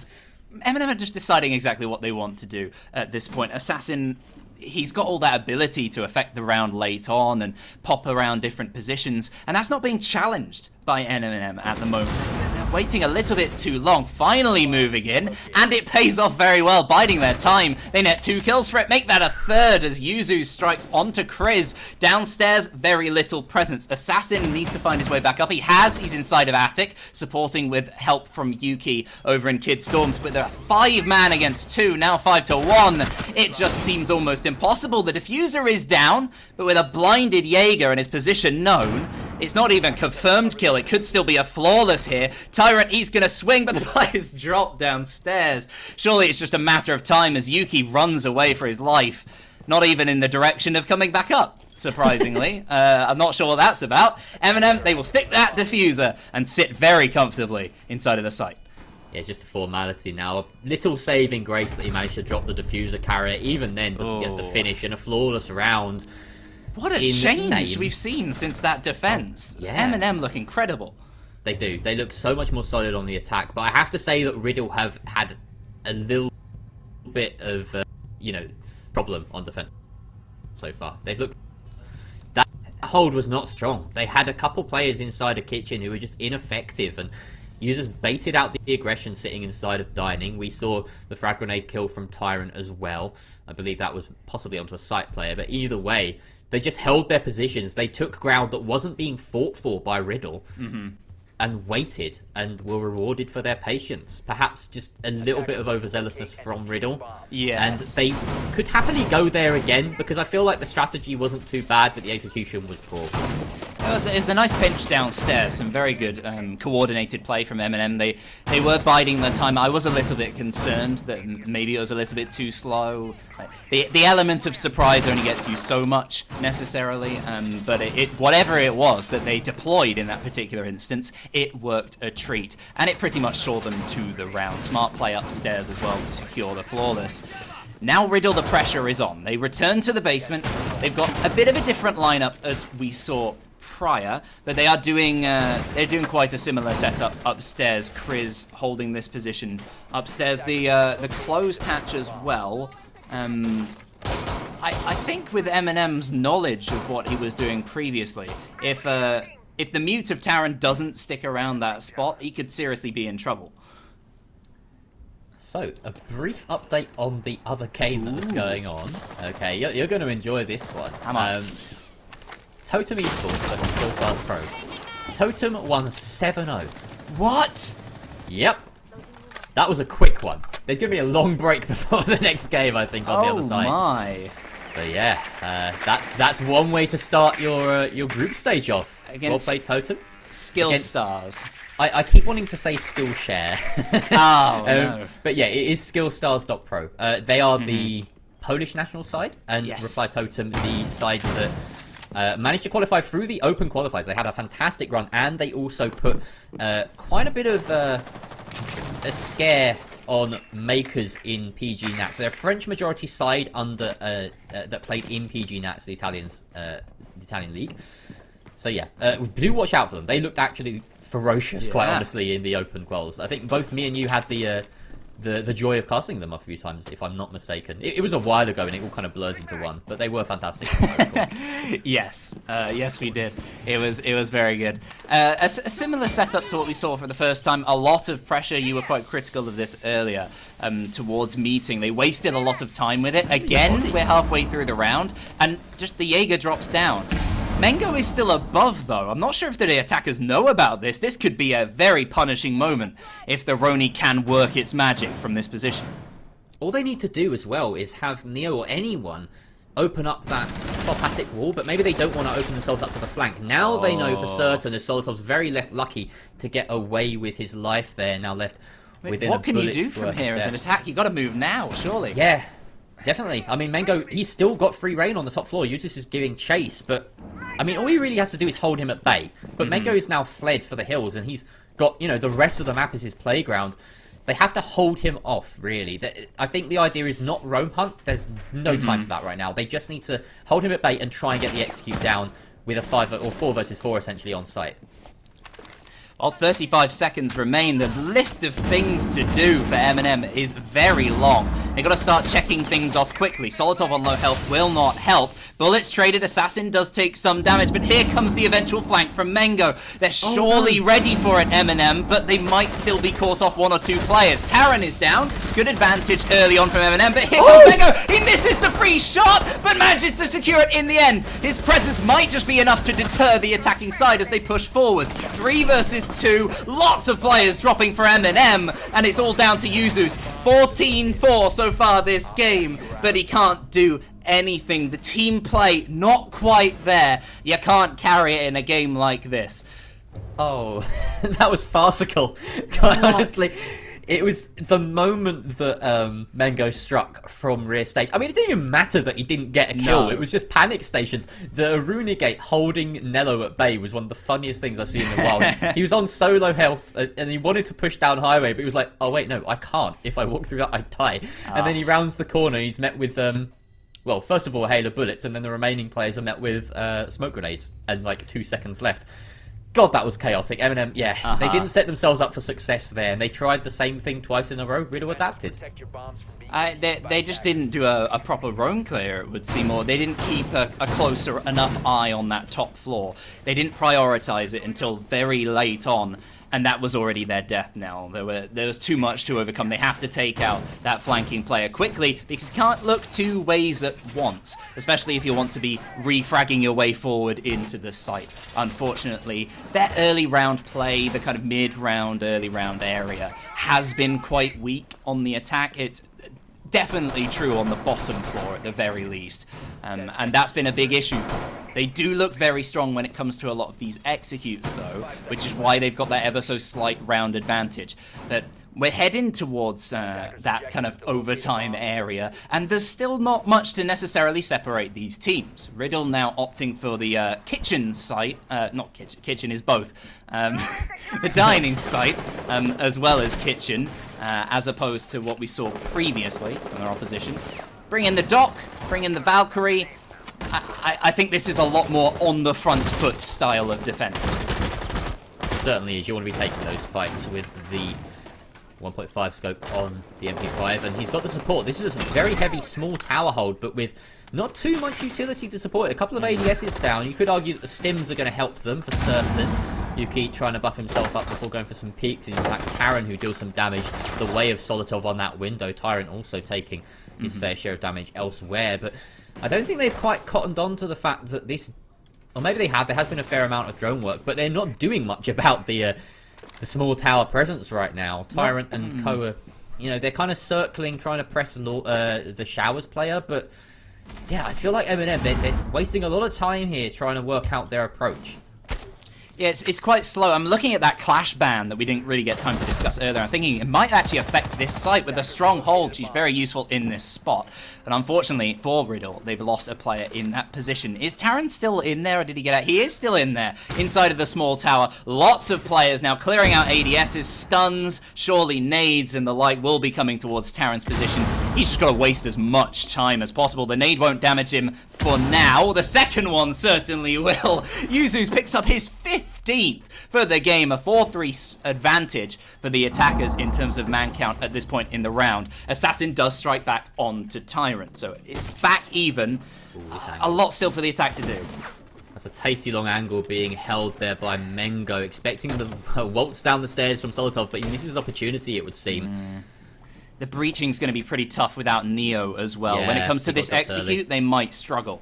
MnM are just deciding exactly what they want to do at this point. Assassin, he's got all that ability to affect the round late on and pop around different positions, and that's not being challenged by MnM at the moment. They're waiting a little bit too long, finally moving in, and it pays off very well, biding their time. They net 2 kills for it, make that a third as Yuzu strikes onto Kriz. Downstairs, very little presence. Assassin needs to find his way back up. He's inside of Attic, supporting with help from Yuki over in Kid Storms, but they're 5-man against 2, now 5-1. It just seems almost impossible. The diffuser is down, but with a blinded Jaeger and his position known, it's not even confirmed kill. It could still be a flawless here. Tyrant, he's going to swing, but the player's dropped downstairs. Surely it's just a matter of time as Yuki runs away for his life. Not even in the direction of coming back up, surprisingly. I'm not sure what that's about. MnM, they will stick that diffuser and sit very comfortably inside of the site. Yeah, it's just a formality now. A little saving grace that he managed to drop the diffuser carrier. Even then, doesn't get the finish in a flawless round. What a change we've seen since that defense. Yeah. MnM look incredible. They do. They look so much more solid on the attack. But I have to say that Riddle have had a little bit of, problem on defense so far. They've looked... That hold was not strong. They had a couple players inside a kitchen who were just ineffective. And Users baited out the aggression sitting inside of Dining. We saw the frag grenade kill from Tyrant as well. I believe that was possibly onto a site player, but either way, they just held their positions. They took ground that wasn't being fought for by Riddle. And waited and were rewarded for their patience. Perhaps just a little bit of overzealousness from Riddle. Yes. And they could happily go there again, because I feel like the strategy wasn't too bad, but the execution was poor. It was a nice pinch downstairs, some very good coordinated play from MnM. They were biding their time. I was a little bit concerned that maybe it was a little bit too slow. The element of surprise only gets you so much necessarily, but whatever it was that they deployed in that particular instance, it worked a treat. And it pretty much saw them to the round. Smart play upstairs as well to secure the flawless. Now Riddle, the pressure is on. They return to the basement. They've got a bit of a different lineup as we saw prior, but they are doing they're doing quite a similar setup upstairs. Kriz holding this position upstairs, the closed hatch as well. I think with MnM's knowledge of what he was doing previously, if the mute of Taran doesn't stick around that spot, he could seriously be in trouble. So, a brief update on the other game that was going on. Okay, you're going to enjoy this one. Come on. Totem Esports versus SkillStars Pro. Totem won 7-0. What? Yep. That was a quick one. There's going to be a long break before the next game, I think, on the other side. Oh my. So yeah, that's one way to start your group stage off. Against well played, Totem. SkillStars. I keep wanting to say Skillshare. Oh, no. But yeah, it is skillstars.pro. They are the Polish national side, and Reply Totem, the side that managed to qualify through the open qualifiers. They had a fantastic run, and they also put quite a bit of a scare on makers in PG Nats. They're a French majority side under that played in PG Nats, the Italian league. So yeah, do watch out for them. They looked actually ferocious, quite honestly, in the open quals. I think both me and you had the joy of casting them a few times, if I'm not mistaken. It was a while ago, and it all kind of blurs into one, but they were fantastic. Yes, yes, we did. It was very good. A similar setup to what we saw for the first time. A lot of pressure. You were quite critical of this earlier. Towards meeting, they wasted a lot of time with it. Again, we're halfway through the round, and just the Jaeger drops down. Mengo is still above, though. I'm not sure if the attackers know about this. This could be a very punishing moment if the Roni can work its magic from this position. All they need to do as well is have Neo or anyone open up that top attic wall, but maybe they don't want to open themselves up to the flank. Now they know for certain as Solotov's very lucky to get away with his life there, now left within what a can you do bullet's from worth here of as an death. attack? You got to move now, surely. Yeah, definitely. I mean, Mengo, he's still got free reign on the top floor. Utis is giving chase, but I mean, all he really has to do is hold him at bay. But Mengo is now fled for the hills, and he's got, you know, the rest of the map is his playground. They have to hold him off, really. I think the idea is not roam hunt. There's no time for that right now. They just need to hold him at bay and try and get the execute down with a 5 or 4 versus 4 essentially on site. Well, 35 seconds remain. The list of things to do for MnM is very long. They've got to start checking things off quickly. Solotov on low health will not help. Bullets traded. Assassin does take some damage, but here comes the eventual flank from Mengo. They're surely ready for it, MnM, but they might still be caught off 1 or 2 players. Taran is down. Good advantage early on from MnM, but here comes Mengo. He misses the free shot, but manages to secure it in the end. His presence might just be enough to deter the attacking side as they push forward. 3 versus 2. Lots of players dropping for MnM, and it's all down to Yuzus. 14-4 so far this game, but he can't do anything. The team play not quite there. You can't carry it in a game like this. Oh, that was farcical. Quite honestly, it was the moment that Mengo struck from rear stage. I mean, it didn't even matter that he didn't get a kill. No. It was just panic stations. The Runegate holding Nello at bay was one of the funniest things I've seen in a while. He was on solo health and he wanted to push down highway, but he was like, oh wait, no, I can't. If I walk through that, I die. And then he rounds the corner and he's met with well, first of all, a hail of bullets, and then the remaining players are met with smoke grenades and like 2 seconds left. God, that was chaotic. MnM, yeah, they didn't set themselves up for success there, and they tried the same thing twice in a row. Riddle adapted. They just didn't do a proper roam clear, it would seem, or they didn't keep a closer enough eye on that top floor. They didn't prioritize it until very late on, and that was already their death knell. There was too much to overcome. They have to take out that flanking player quickly, because you can't look two ways at once, especially if you want to be refragging your way forward into the site. Unfortunately, their early round play, the kind of mid-round, early round area, has been quite weak on the attack. It's definitely true on the bottom floor at the very least, and that's been a big issue for them. They do look very strong when it comes to a lot of these executes though, which is why they've got that ever so slight round advantage. But we're heading towards that kind of overtime area, and there's still not much to necessarily separate these teams. Riddle now opting for the kitchen site, not kitchen, kitchen is both, the dining site, as well as kitchen, as opposed to what we saw previously from their opposition. Bring in the Doc, bring in the Valkyrie. I think this is a lot more on the front foot style of defense. Certainly is. You want to be taking those fights with the 1.5 scope on the MP5, and he's got the support. This is a very heavy small tower hold, but with not too much utility to support it. A couple of ADSs down. You could argue that the stims are going to help them for certain. Yuki trying to buff himself up before going for some peeks. In fact, Taran, who deals some damage the way of Solotov on that window. Tyrant also taking his fair share of damage elsewhere, but I don't think they've quite cottoned on to the fact that this, or maybe they have. There has been a fair amount of drone work, but they're not doing much about the small tower presence right now. Tyrant and Co are, you know, they're kind of circling, trying to press the Showers player, but yeah, I feel like MnM, they're wasting a lot of time here trying to work out their approach. Yeah, it's quite slow. I'm looking at that clash ban that we didn't really get time to discuss earlier. I'm thinking it might actually affect this site with a strong hold. She's very useful in this spot. But unfortunately for Riddle, they've lost a player in that position. Is Taran still in there, or did he get out? He is still in there, inside of the small tower. Lots of players now clearing out ADSs, stuns, surely nades and the like will be coming towards Taran's position. He's just got to waste as much time as possible. The nade won't damage him for now. The second one certainly will. Yuzu's picks up his 15th for the game, a 4-3 advantage for the attackers in terms of man count at this point in the round. Assassin does strike back onto Tyrant, so it's back even. A lot still for the attack to do. That's a tasty long angle being held there by Mengo, expecting the waltz down the stairs from Solotov, but he misses his opportunity, it would seem. The breaching's going to be pretty tough without Neo as well. Yeah, when it comes to this execute, they might struggle.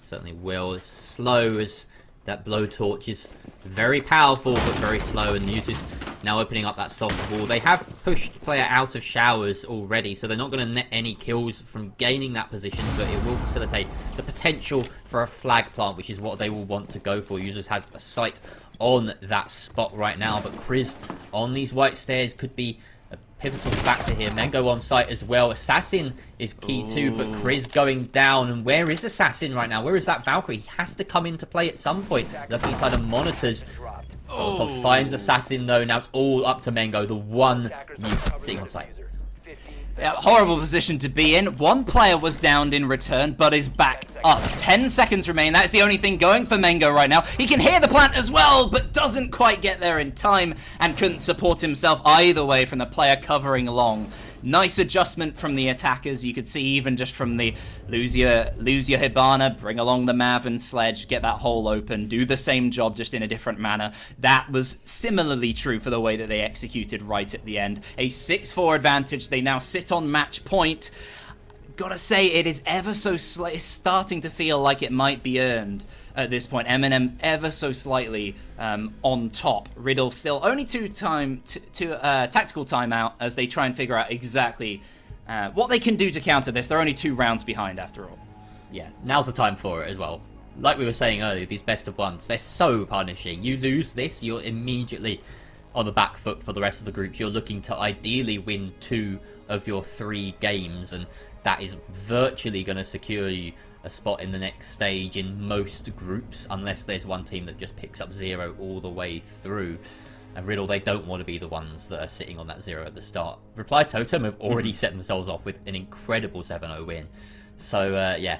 Certainly will. As slow as that blowtorch is, very powerful but very slow, and uses now opening up that soft wall. They have pushed player out of Showers already, so they're not going to net any kills from gaining that position, but it will facilitate the potential for a flag plant, which is what they will want to go for. Users has a sight on that spot right now, but Kriz on these white stairs could be a pivotal factor here. Mengo on site as well. Assassin is key too, but Kriz going down. And where is Assassin right now? Where is that Valkyrie? He has to come into play at some point. Looking inside the monitors. Solotov finds Assassin though. Now it's all up to Mengo, the one youth sitting on site. Yeah, horrible position to be in. One player was downed in return, but is back up. 10 seconds remain. That's the only thing going for Mengo right now. He can hear the plant as well, but doesn't quite get there in time and couldn't support himself either way from the player covering along. Nice adjustment from the attackers. You could see even just from the lose your Hibana, bring along the Mav and Sledge, get that hole open, do the same job just in a different manner. That was similarly true for the way that they executed right at the end. A 6-4 advantage. They now sit on match point. Gotta say, it is ever so it's starting to feel like it might be earned at this point. MnM ever so slightly on top. Riddle still only two tactical timeout as they try and figure out exactly what they can do to counter this. They're only 2 rounds behind after all. Yeah, now's the time for it as well. Like we were saying earlier, these best of ones, they're so punishing. You lose this, you're immediately on the back foot for the rest of the groups. You're looking to ideally win 2 of your 3 games, and that is virtually going to secure you a spot in the next stage in most groups, unless there's one team that just picks up 0 all the way through. And Riddle, they don't want to be the ones that are sitting on that 0 at the start. Reply Totem have already set themselves off with an incredible 7-0 win. So, yeah,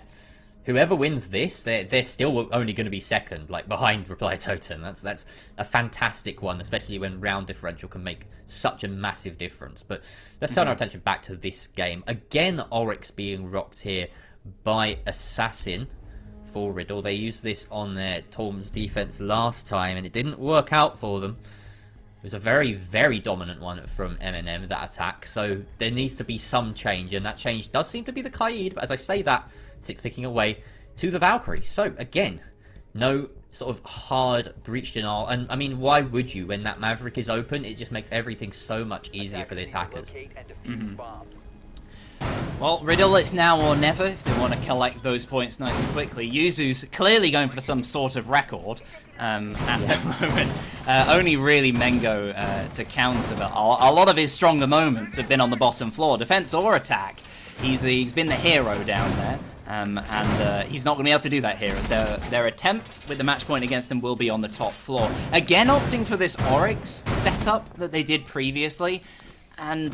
whoever wins this, they're still only going to be second, like behind Reply Totem. That's a fantastic one, especially when round differential can make such a massive difference. But let's turn our attention back to this game. Again, Oryx being rocked here by Assassin for Riddle. They used this on their Torm's defense last time, and it didn't work out for them. was a very, very dominant one from MnM, that attack. So there needs to be some change, and that change does seem to be the Kaid. But as I say that, Six picking away to the Valkyrie. So again, no sort of hard breach denial. And I mean, why would you? When that Maverick is open, it just makes everything so much easier for the attackers. Well, Riddle, it's now or never if they want to collect those points nice and quickly. Yuzu's clearly going for some sort of record at the moment. Only really Mengo to counter, but a lot of his stronger moments have been on the bottom floor, defense or attack. He's been the hero down there, and he's not going to be able to do that here, as their attempt with the match point against him will be on the top floor. Again, opting for this Oryx setup that they did previously, and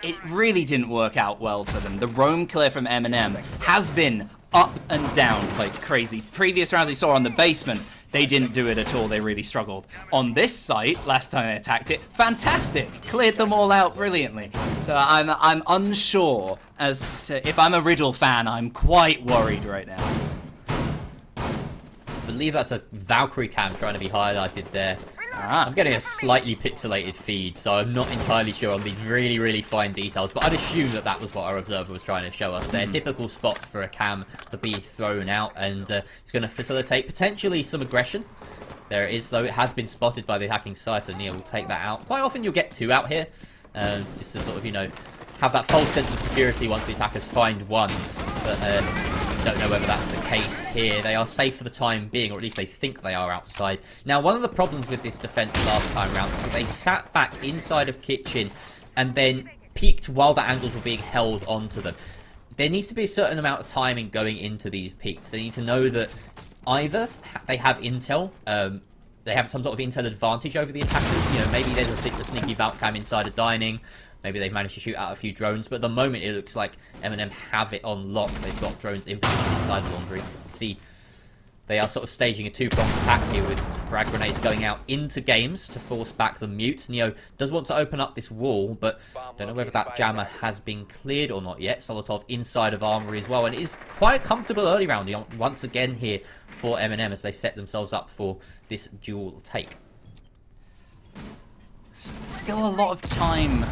it really didn't work out well for them. The roam clear from MnM has been up and down like crazy. Previous rounds we saw on the basement, they didn't do it at all. They really struggled. On this site, last time they attacked it, fantastic. Cleared them all out brilliantly. So I'm unsure as to, if I'm a Riddle fan, I'm quite worried right now. I believe that's a Valkyrie cam trying to be highlighted there. I'm getting a slightly pixelated feed, so I'm not entirely sure on these really, really fine details, but I'd assume that that was what our observer was trying to show us there. Typical spot for a cam to be thrown out, and it's going to facilitate potentially some aggression. There it is, though. It has been spotted by the attacking side, so Neo will take that out. Quite often you'll get two out here, just to sort of, you know, have that false sense of security once the attackers find one, but don't know whether that's the case here. They are safe for the time being, or at least they think they are outside. Now, one of the problems with this defense last time around was they sat back inside of kitchen and then peeked while the angles were being held onto them. There needs to be a certain amount of timing going into these peeks. They need to know that either they have intel, they have some sort of intel advantage over the attackers. You know, maybe there's a sneaky Valk cam inside a dining. Maybe they've managed to shoot out a few drones, but at the moment it looks like MnM have it on lock. They've got drones in position inside the laundry. See, they are sort of staging a two-pronged attack here with frag grenades going out into games to force back the mutes. Neo does want to open up this wall, but don't know whether that jammer has been cleared or not yet. Solotov inside of armory as well, and it is quite a comfortable early round once again here for MnM as they set themselves up for this dual take. Still a lot of time.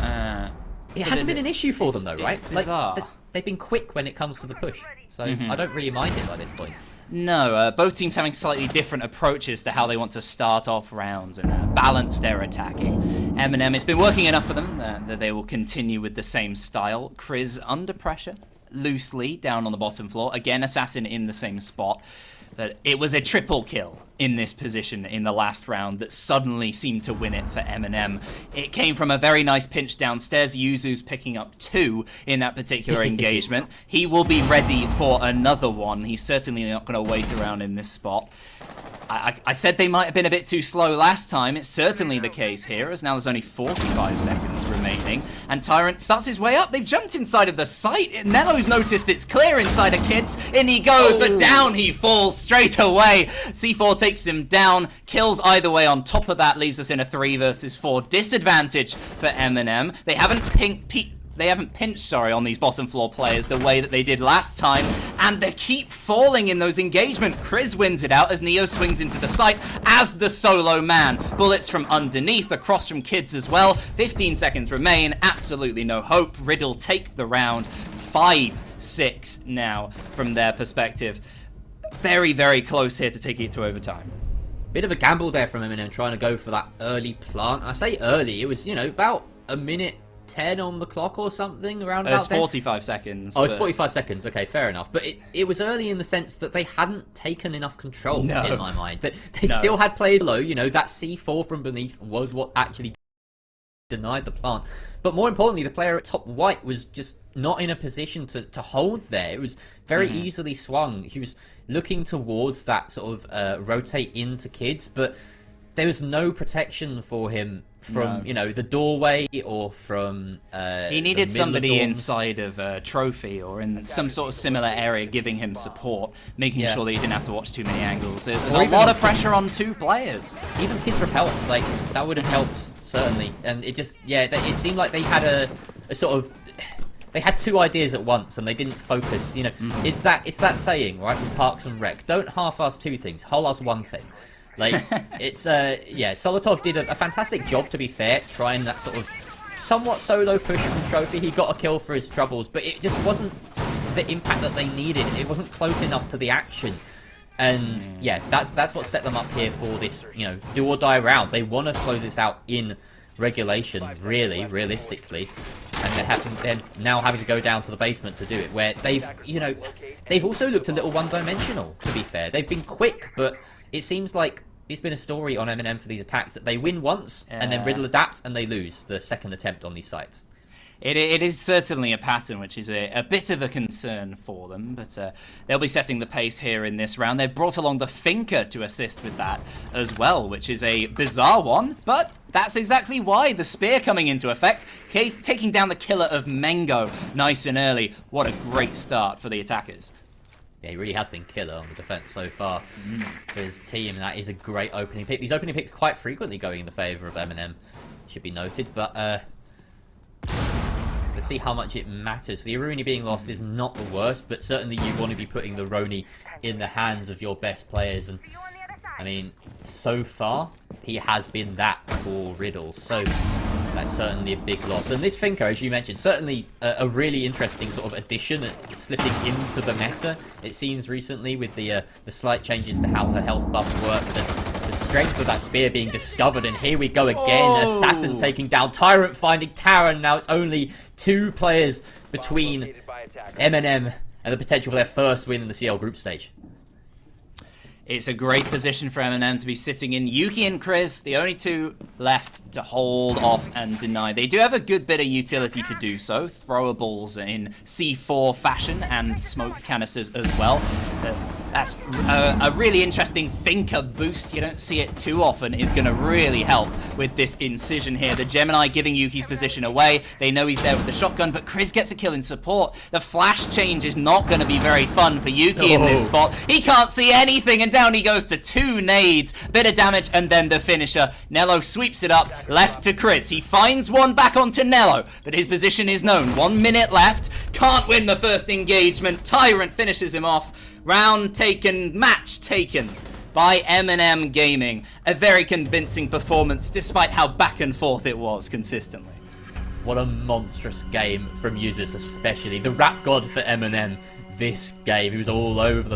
It hasn't been an issue for them, though, right? It's bizarre. Like, they've been quick when it comes to the push, so I don't really mind it by this point. No, both teams having slightly different approaches to how they want to start off rounds and balance their attacking. MnM, it's been working enough for them that they will continue with the same style. Kriz under pressure, loosely down on the bottom floor. Again, Assassin in the same spot. But it was a triple kill in this position in the last round that suddenly seemed to win it for MnM. It came from a very nice pinch downstairs. Yuzu's picking up 2 in that particular engagement. He will be ready for another one. He's certainly not going to wait around in this spot. I said they might have been a bit too slow last time. It's certainly the case here, as now there's only 45 seconds remaining. And Tyrant starts his way up. They've jumped inside of the site. Nello's noticed it's clear inside of Kids. In he goes, but down he falls straight away. C4 takes him down. Kills either way on top of that. Leaves us in a 3 versus 4 disadvantage for MnM. They haven't pinched on these bottom floor players the way that they did last time, and they keep falling in those engagement. Kriz wins it out as Neo swings into the site as the solo man. Bullets from underneath, across from Kids as well. 15 seconds remain, absolutely no hope. Riddle take the round. 5-6 now from their perspective. Very, very close here to take it to overtime. Bit of a gamble there from MnM trying to go for that early plant. I say early, it was, you know, about a minute 10 on the clock or something around about then. 45 seconds. Oh, it's 45 seconds. Okay, fair enough. But it was early in the sense that they hadn't taken enough control in my mind. They still had players low. You know, that C4 from beneath was what actually denied the plant. But more importantly, the player at top white was just not in a position to hold there. It was very easily swung. He was looking towards that sort of rotate into Kids, but there was no protection for him from, you know, the doorway or from he needed somebody inside of a trophy or in some sort of similar area giving him support, making sure that he didn't have to watch too many angles. There's a lot of pressure on 2 players. Even Kids repellent, like, that would have helped, certainly. And it just, it seemed like they had a sort of, they had 2 ideas at once and they didn't focus. You know, it's that saying, right, from Parks and Rec. Don't half-ass 2 things, whole-ass 1 thing. Like, it's, yeah, Solotov did a fantastic job, to be fair, trying that sort of somewhat solo push from Trophy. He got a kill for his troubles, but it just wasn't the impact that they needed. It wasn't close enough to the action. And, yeah, that's what set them up here for this, you know, do or die round. They want to close this out in regulation, really, realistically. And they're now having to go down to the basement to do it, where they've, you know, they've also looked a little one-dimensional, to be fair. They've been quick, but it seems like it's been a story on MnM for these attacks that they win once, and then Riddle adapts, and they lose the second attempt on these sites. It is certainly a pattern, which is a bit of a concern for them, but they'll be setting the pace here in this round. They've brought along the Finker to assist with that as well, which is a bizarre one, but that's exactly why. The Spear coming into effect, taking down the killer of Mengo nice and early. What a great start for the attackers. Yeah, he really has been killer on the defense so far for his team. That is a great opening pick. These opening picks quite frequently going in the favor of MnM, should be noted, but let's see how much it matters. The Aruni being lost is not the worst, but certainly you want to be putting the Roni in the hands of your best players. And I mean, so far, he has been that for Riddle. So that's certainly a big loss. And this Finker, as you mentioned, certainly a really interesting sort of addition, slipping into the meta, it seems, recently, with the slight changes to how her health buff works and the strength of that spear being discovered. And here we go again, Assassin taking down Tyrant, finding Taran. Now it's only 2 players between MnM and the potential for their first win in the CL group stage. It's a great position for MnM to be sitting in. Yuki and Chris, the only 2 left to hold off and deny. They do have a good bit of utility to do so. Throwables in C4 fashion and smoke canisters as well. That's a really interesting thinker boost. You don't see it too often. Is going to really help with this incision here. The Gemini giving Yuki's position away. They know he's there with the shotgun, but Chris gets a kill in support. The flash change is not going to be very fun for Yuki in this spot. He can't see anything, and down he goes to 2 nades. Bit of damage, and then the finisher. Nello sweeps it up, left to Chris. He finds one back onto Nello, but his position is known. 1 minute left. Can't win the first engagement. Tyrant finishes him off. Round taken, match taken by MnM Gaming. A very convincing performance, despite how back and forth it was consistently. What a monstrous game from users, especially. The rap god for MnM this game. He was all over them.